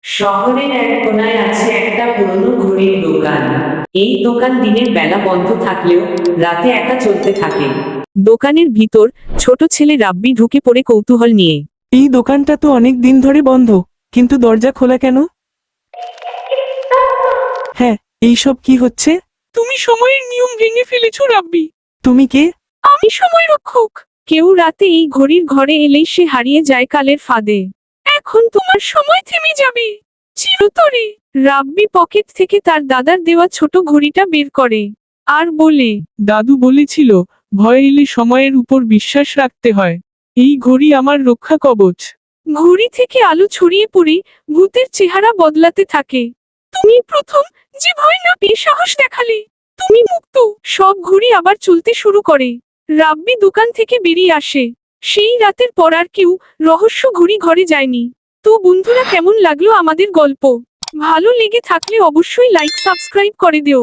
শহরের এক কোনায় আছে একটা পুরনো ঘড়ির দোকান। এই দোকান দিনের বেলা বন্ধ থাকলেও রাতে একা চলতে থাকে। দোকানের ভিতর ছোট ছেলে রাব্বি ঢুকে পড়ে কৌতূহল নিয়ে। এই দোকানটা তো অনেক দিন ধরে বন্ধ, কিন্তু দরজা খোলা কেন? হ্যাঁ, এইসব কি হচ্ছে? তুমি সময়ের নিয়ম ভেঙে ফেলেছো রাব্বি। তুমি কে? আমি সময় রক্ষক। কেউ রাতে এই ঘড়ির ঘরে এলেই সে হারিয়ে যায় কালের ফাঁদে। এখন তোমার সময় থেমে যাবে চিরতরে। রাব্বি পকেট থেকে তার দাদার দেওয়া ছোট ঘড়িটা বের করে আর বলে, দাদু বলেছিল, ভয় এলে সময়ের উপর বিশ্বাস রাখতে হয়। এই ঘড়ি আমার রক্ষা কবচ। ঘড়ি থেকে আলো ছড়িয়ে পড়ে ভূতের চেহারা বদলাতে থাকে। তুমি প্রথম যে ভয় না পেয়ে সাহস দেখালে। তুমি মুক্ত। সব ঘড়ি আবার চলতে শুরু করে। রাব্বি দোকান থেকে বেরিয়ে আসে। সেই রাতের পর আর কেউ রহস্য ঘড়ি ঘরে যায়নি। তো বন্ধুরা, কেমন লাগলো আমাদের গল্প? ভালো লেগে থাকলে অবশ্যই লাইক সাবস্ক্রাইব করে দিও।